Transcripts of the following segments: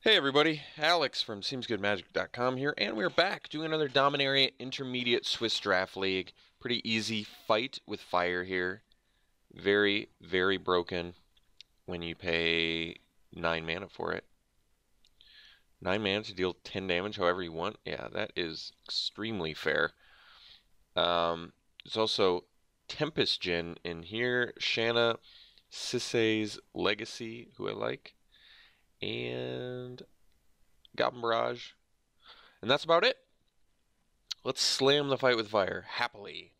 Hey everybody, Alex from SeemsGoodMagic.com here, and we're back doing another Dominaria Intermediate Swiss Draft League. Pretty easy fight with fire here. Very, very broken when you pay 9 mana for it. 9 mana to deal 10 damage however you want. Yeah, that is extremely fair. There's also Tempest Djinn in here, Shanna, Sisay's Legacy, who I like, and Goblin Barrage. And that's about it. Let's slam the fight with fire, happily.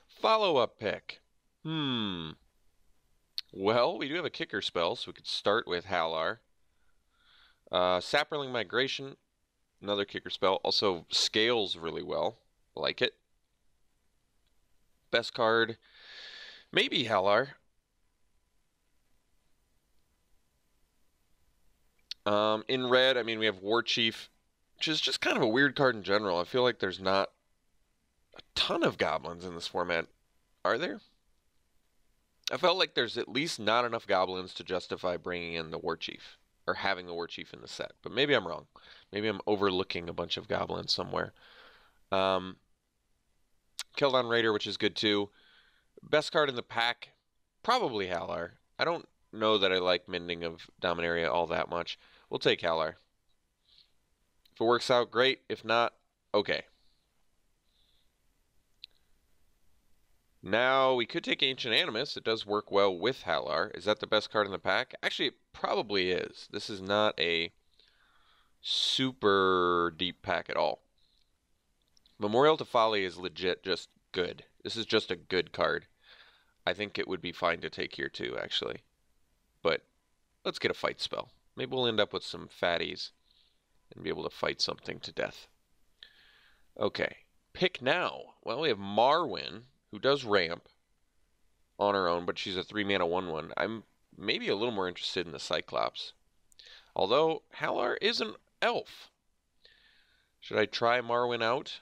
Follow-up pick. Well, we do have a kicker spell, so we could start with Halar. Sapperling Migration, another kicker spell. Also scales really well. Like it. Best card, maybe Halar. In red, I mean, we have War Chief, which is just kind of a weird card in general. I feel like there's not a ton of goblins in this format. Are there? I felt like there's at least not enough goblins to justify bringing in the War Chief, or having the War Chief in the set. But maybe I'm wrong. Maybe I'm overlooking a bunch of goblins somewhere. Keldon Raider, which is good too. Best card in the pack, probably Halar. I don't know that I like Mending of Dominaria all that much. We'll take Halar. If it works out, great. If not, okay. Now, we could take Ancient Animus. It does work well with Halar. Is that the best card in the pack? Actually, it probably is. This is not a super deep pack at all. Memorial to Folly is legit just good. This is just a good card. I think it would be fine to take here too, actually. But let's get a fight spell. Maybe we'll end up with some fatties and be able to fight something to death. Okay, pick now. Well, we have Marwyn, who does ramp on her own, but she's a 3-mana 1/1. I'm maybe a little more interested in the Cyclops. Although, Halar is an elf. Should I try Marwyn out?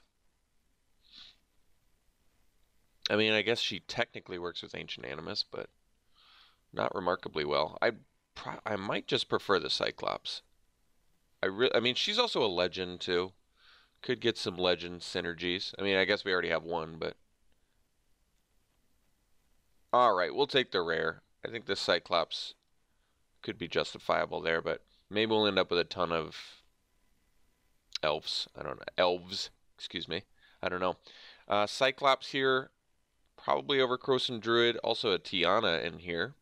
I mean, I guess she technically works with Ancient Animus, but not remarkably well. I might just prefer the Cyclops. I mean, she's also a legend too. Could get some legend synergies. I mean, I guess we already have one, but all right, we'll take the rare. I think the Cyclops could be justifiable there, but maybe we'll end up with a ton of elves. I don't know. Elves, excuse me. I don't know. Cyclops here, probably over Krosan Druid. Also a Tiana in here,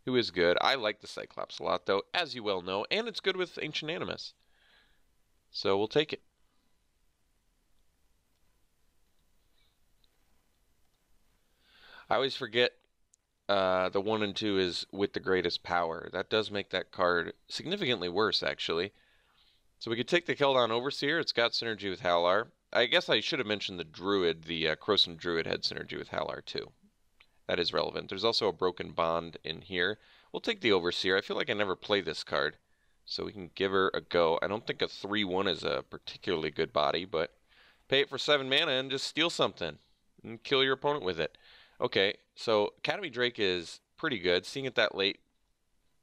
who is good. I like the Cyclops a lot, though, as you well know, and it's good with Ancient Animus. So we'll take it. I always forget the 1 and 2 is with the greatest power. That does make that card significantly worse, actually. So we could take the Keldon Overseer. It's got synergy with Halar. I guess I should have mentioned the Druid. The Krosan Druid had synergy with Halar, too. That is relevant. There's also a Broken Bond in here. We'll take the Overseer. I feel like I never play this card, so we can give her a go. I don't think a 3/1 is a particularly good body, but pay it for 7 mana and just steal something and kill your opponent with it. Okay, so Academy Drake is pretty good. Seeing it that late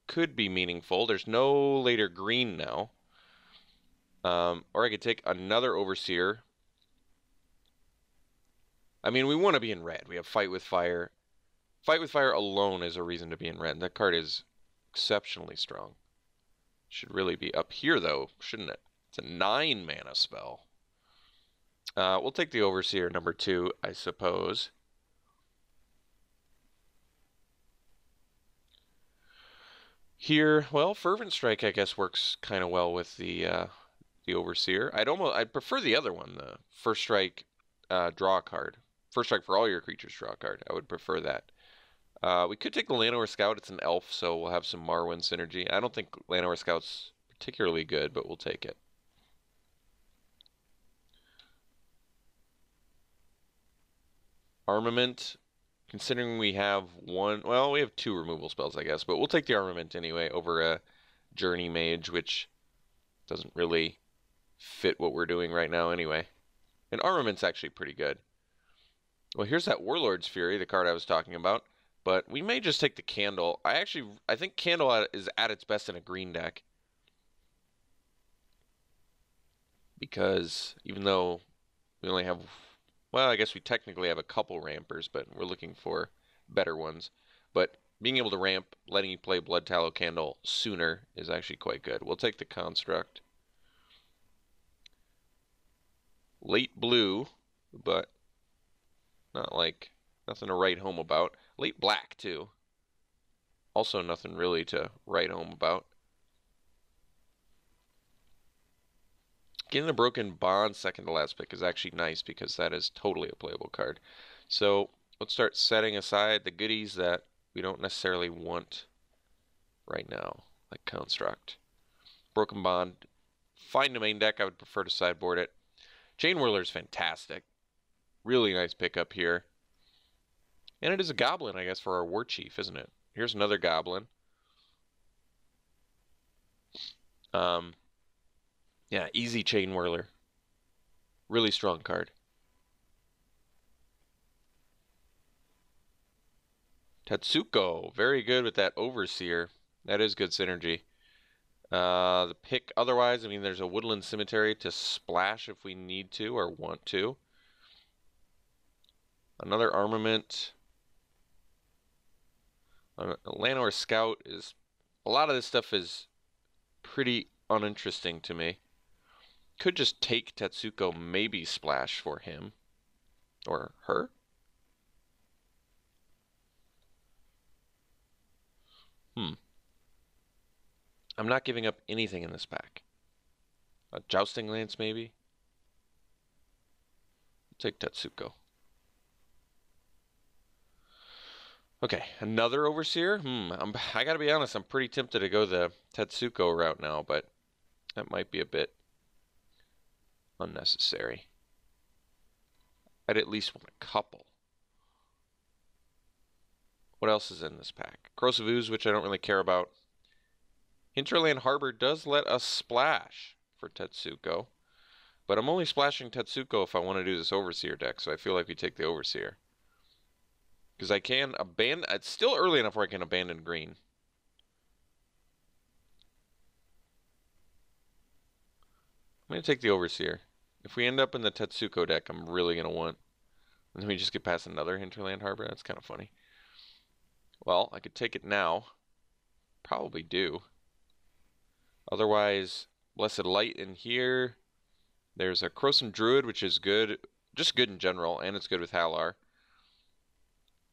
could be meaningful. There's no later green now. Or I could take another Overseer. I mean, we want to be in red. We have Fight with Fire. Fight with Fire alone is a reason to be in red. That card is exceptionally strong. Should really be up here, though, shouldn't it? It's a 9-mana spell. We'll take the Overseer, number 2, I suppose. Here, well, Fervent Strike, I guess, works kind of well with the Overseer. I'd prefer the other one, the First Strike draw card. First Strike for all your creatures draw card. I would prefer that. We could take the Llanowar Scout. It's an elf, so we'll have some Marwyn synergy. I don't think Llanowar Scout's particularly good, but we'll take it. Armament, considering we have one, well, we have 2 removal spells, I guess, but we'll take the Armament anyway over a Journey Mage, which doesn't really fit what we're doing right now anyway. And Armament's actually pretty good. Well, here's that Warlord's Fury, the card I was talking about. but we may just take the Candle. I think Candle is at its best in a green deck. Because even though we only have, well, I guess we technically have a couple rampers, but we're looking for better ones. But being able to ramp, letting you play Blood Tallow Candle sooner is actually quite good. We'll take the Construct. Late blue, but not like nothing to write home about. Late black, too. Also nothing really to write home about. Getting the Broken Bond second to last pick is actually nice because that is totally a playable card. So let's start setting aside the goodies that we don't necessarily want right now, like Construct. Broken Bond, fine to main deck. I would prefer to sideboard it. Chain Whirler is fantastic. Really nice pickup here. And it is a Goblin, I guess, for our War Chief, isn't it? Here's another Goblin. Yeah, easy Chain Whirler. Really strong card. Tetsuko, very good with that Overseer. That is good synergy. The pick otherwise, I mean, there's a Woodland Cemetery to splash if we need to or want to. Another Armament. Lanor Scout is... A lot of this stuff is pretty uninteresting to me. Could just take Tetsuko, maybe splash for him. Or her. I'm not giving up anything in this pack. A Jousting Lance, maybe? Take Tetsuko. Okay, another Overseer? I gotta be honest, I'm pretty tempted to go the Tetsuko route now, but that might be a bit unnecessary. I'd at least want a couple. What else is in this pack? Corrosive Ooze, which I don't really care about. Hinterland Harbor does let us splash for Tetsuko, but I'm only splashing Tetsuko if I want to do this Overseer deck, so I feel like we take the Overseer. Because I can abandon... It's still early enough where I can abandon green. I'm going to take the Overseer. If we end up in the Tetsuko deck, I'm really going to want... And then we just get past another Hinterland Harbor? That's kind of funny. Well, I could take it now. Probably do. Otherwise, Blessed Light in here. There's a Krosan Druid, which is good. Just good in general, and it's good with Halar.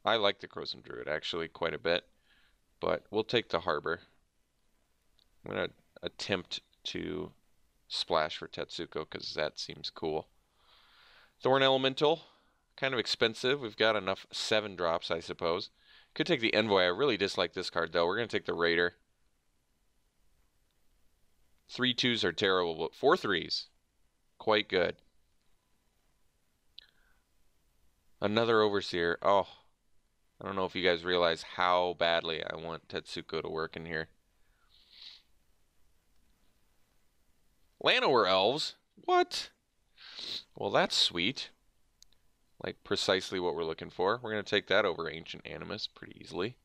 I like the Krosan Druid, actually, quite a bit. But we'll take the Harbor. I'm going to attempt to splash for Tetsuko, because that seems cool. Thorn Elemental. Kind of expensive. We've got enough 7 drops, I suppose. Could take the Envoy. I really dislike this card, though. We're going to take the Raider. 3 2s are terrible, but 4 3s. Quite good. Another Overseer. Oh, I don't know if you guys realize how badly I want Tetsuko to work in here. Llanowar Elves? What? Well, that's sweet. Like precisely what we're looking for. We're going to take that over Ancient Animus pretty easily.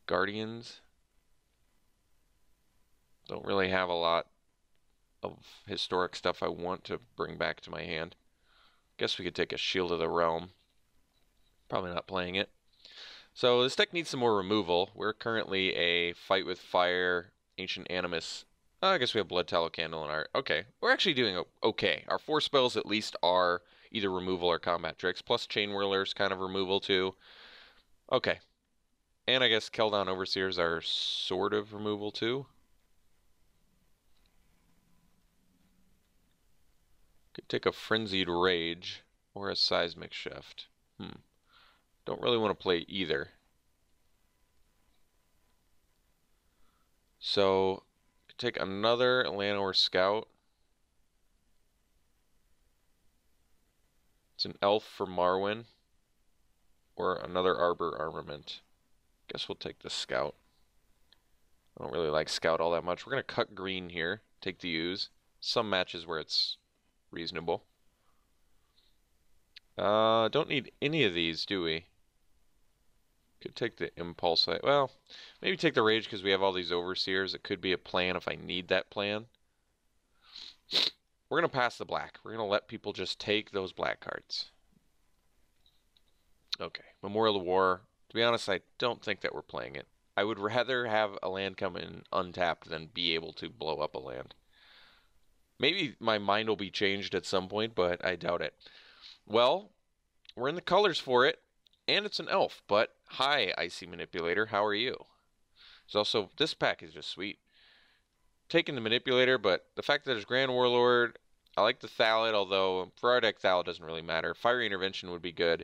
Guardians. Don't really have a lot of historic stuff I want to bring back to my hand. Guess we could take a Shield of the Realm. Probably not playing it. So this deck needs some more removal. We're currently a Fight with Fire, Ancient Animus. I guess we have Blood Tallow Candle in our... Okay, we're actually doing okay. Our 4 spells at least are either removal or combat tricks, plus Chain Whirler's kind of removal too. Okay. And I guess Keldon Overseers are sort of removal too. Could take a Frenzied Rage or a Seismic Shift. Don't really want to play either. So, could take another Llanowar Scout. It's an Elf for Marwyn. Or another Arbor Armament. Guess we'll take the Scout. I don't really like Scout all that much. We're going to cut green here, take the use. Some matches where it's reasonable. Don't need any of these, do we? Could take the Impulse. Well, maybe take the Rage because we have all these Overseers. It could be a plan if I need that plan. We're going to pass the black. We're going to let people just take those black cards. Okay, Memorial to War. To be honest, I don't think that we're playing it. I would rather have a land come in untapped than be able to blow up a land. Maybe my mind will be changed at some point, but I doubt it. Well, we're in the colors for it, and it's an elf. But hi, Icy Manipulator, how are you? There's also, this pack is just sweet. Taking the Manipulator, but the fact that there's Grand Warlord, I like the Thallid, although for our deck Thallid doesn't really matter. Fiery Intervention would be good,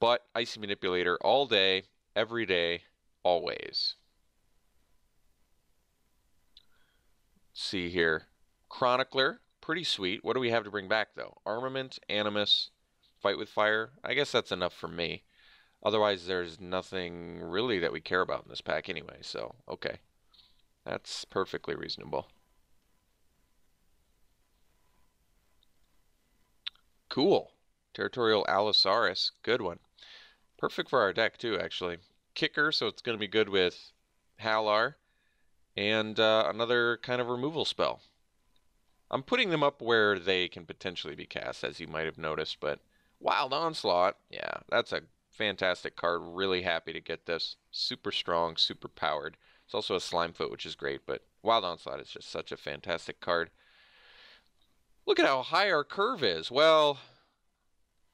but Icy Manipulator all day, every day, always. Let's see here. Chronicler, pretty sweet. What do we have to bring back, though? Armament, Animus, Fight with Fire. I guess that's enough for me. Otherwise, there's nothing really that we care about in this pack anyway, so okay. That's perfectly reasonable. Cool. Territorial Allosaurus. Good one. Perfect for our deck, too, actually. Kicker, so it's going to be good with Halar. And another kind of removal spell. I'm putting them up where they can potentially be cast, as you might have noticed, but Wild Onslaught, yeah, that's a fantastic card. Really happy to get this. Super strong, super powered. It's also a Slimefoot, which is great, but Wild Onslaught is just such a fantastic card. Look at how high our curve is. Well,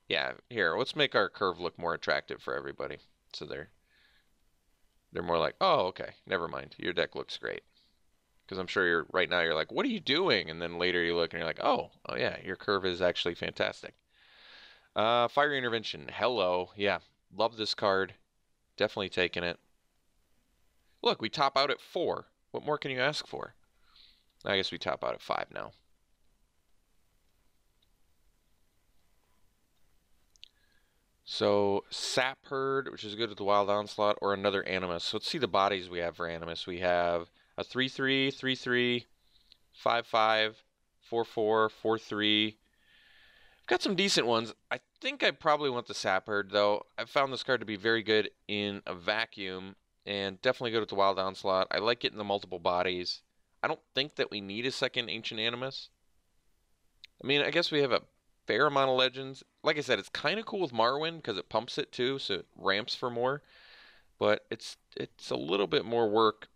yeah, here, let's make our curve look more attractive for everybody. So they're more like, oh, okay, never mind. Your deck looks great. Because I'm sure right now you're like, what are you doing? And then later you look and you're like, oh yeah, your curve is actually fantastic. Fiery Intervention, hello. Yeah, love this card. Definitely taking it. Look, we top out at 4. What more can you ask for? I guess we top out at 5 now. So, Sap Herd, which is good with the Wild Onslaught, or another Animus. So let's see the bodies we have for Animus. We have a 3/3, 3/3, 5/5, 4/4, 4/3. Got some decent ones. I think I probably want the Sap Herd, though. I found this card to be very good in a vacuum, and definitely good with the Wild Onslaught. I like getting the multiple bodies. I don't think that we need a second Ancient Animus. I mean, I guess we have a fair amount of Legends. Like I said, it's kind of cool with Marwyn because it pumps it too, so it ramps for more. But it's a little bit more work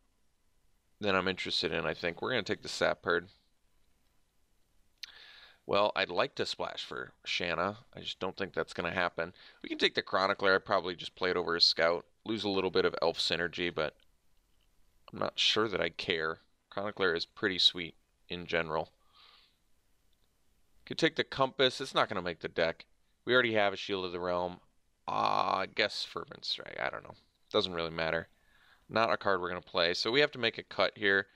than I'm interested in, I think. We're going to take the Sap Herd. Well, I'd like to splash for Shanna. I just don't think that's going to happen. We can take the Chronicler. I'd probably just play it over a Scout. Lose a little bit of Elf synergy, but I'm not sure that I care. Chronicler is pretty sweet in general. Could take the Compass. It's not going to make the deck. We already have a Shield of the Realm. I guess Fervent Strike. I don't know. Doesn't really matter. Not a card we're going to play. So we have to make a cut here.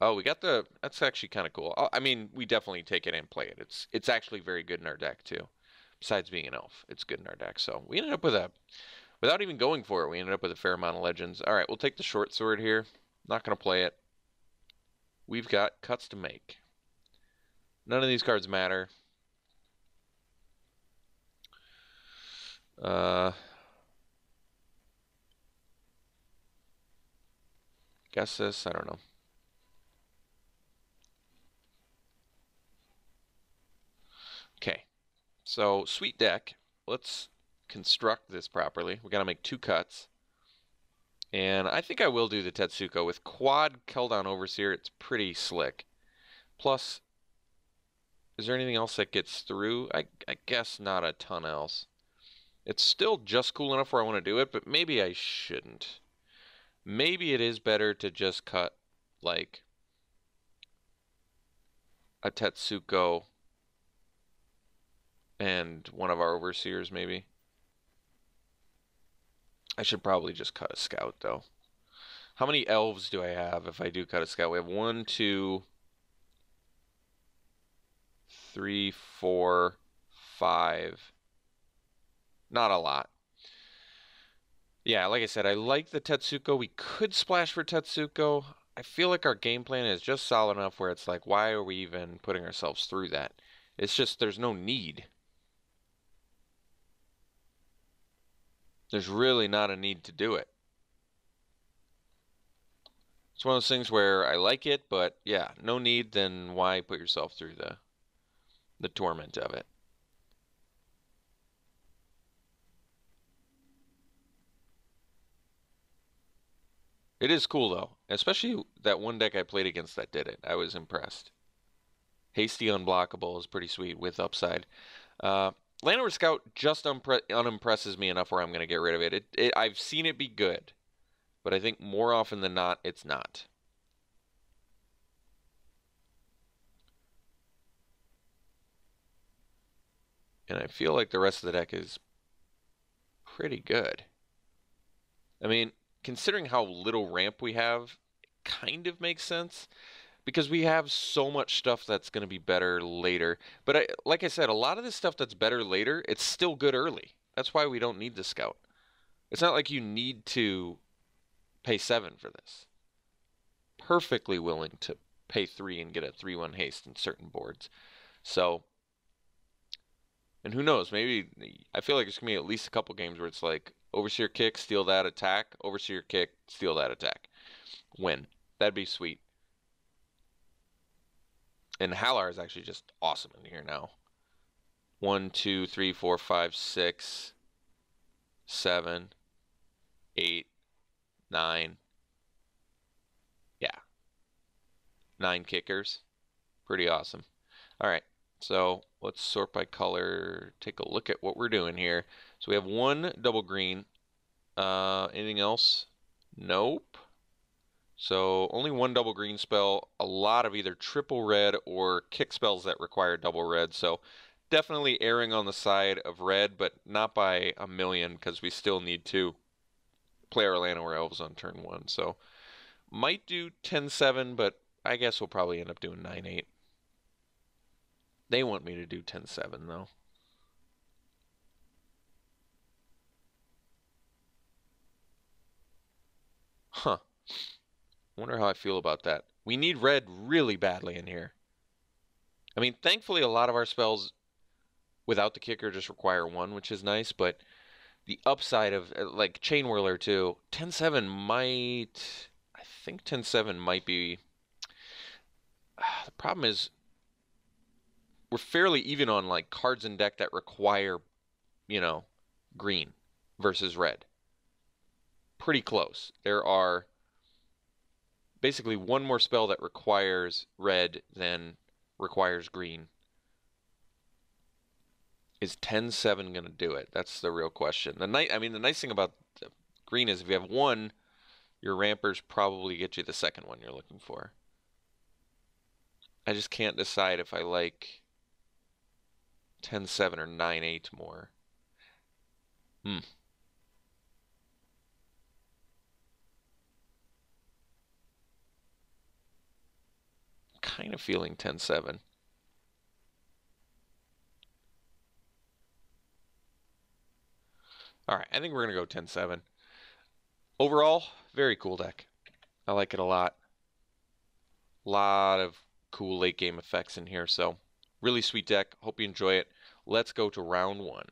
Oh, we got the... That's actually kind of cool. I mean, we definitely take it and play it. It's actually very good in our deck, too. Besides being an elf, it's good in our deck. So we ended up with a... Without even going for it, we ended up with a fair amount of Legends. All right, we'll take the Short Sword here. Not going to play it. We've got cuts to make. None of these cards matter. Guess this, I don't know. Okay, so sweet deck. Let's construct this properly. We got to make 2 cuts. And I think I will do the Tetsuko. With quad Keldon Overseer, it's pretty slick. Plus, is there anything else that gets through? I guess not a ton else. It's still just cool enough where I want to do it, but maybe I shouldn't. Maybe it is better to just cut, like, a Tetsuko and one of our Overseers, maybe. I should probably just cut a Scout, though. How many Elves do I have if I do cut a Scout? We have 1, 2, 3, 4, 5. Not a lot. Yeah, like I said, I like the Tetsuko. We could splash for Tetsuko. I feel like our game plan is just solid enough where it's like, why are we even putting ourselves through that? It's just there's no need. There's really not a need to do it. It's one of those things where I like it, but yeah, no need, then why put yourself through the torment of it? It is cool though, especially that one deck I played against that did it. I was impressed. Hasty Unblockable is pretty sweet with upside. Landlord Scout just unimpresses me enough where I'm going to get rid of it. I've seen it be good, but I think more often than not, it's not. And I feel like the rest of the deck is pretty good. I mean, considering how little ramp we have, it kind of makes sense because we have so much stuff that's going to be better later. But like I said, a lot of this stuff that's better later, it's still good early. That's why we don't need the scout. It's not like you need to pay 7 for this. Perfectly willing to pay 3 and get a 3/1 haste in certain boards. So, and who knows, maybe I feel like there's going to be at least a couple games where it's like Overseer kick, steal that attack, Overseer kick, steal that attack. Win. That'd be sweet. And Halar is actually just awesome in here now. 1, 2, 3, 4, 5, 6, 7, 8, 9. Yeah. 9 kickers. Pretty awesome. All right. So let's sort by color. Take a look at what we're doing here. So we have 1 double green. Anything else? Nope. So only 1 double green spell, a lot of either triple red or kick spells that require double red. So definitely erring on the side of red, but not by a million because we still need to play our Llanowar Elves on turn 1. So might do 10-7, but I guess we'll probably end up doing 9-8. They want me to do 10-7 though. Huh. Wonder how I feel about that. We need red really badly in here. I mean, thankfully a lot of our spells without the kicker just require 1, which is nice, but the upside of like Chain Whirler too, 10-7 might, I think 10-7 might be, the problem is we're fairly even on like cards in deck that require, you know, green versus red. Pretty close. There are basically 1 more spell that requires red than requires green. Is 10-7 going to do it? That's the real question. The nice thing about green is if you have 1, your rampers probably get you the second one you're looking for. I just can't decide if I like 10-7 or 9-8 more. Kind of feeling 10-7. All right, I think we're going to go 10-7. Overall, very cool deck. I like it a lot. A lot of cool late game effects in here, so really sweet deck. Hope you enjoy it. Let's go to round 1.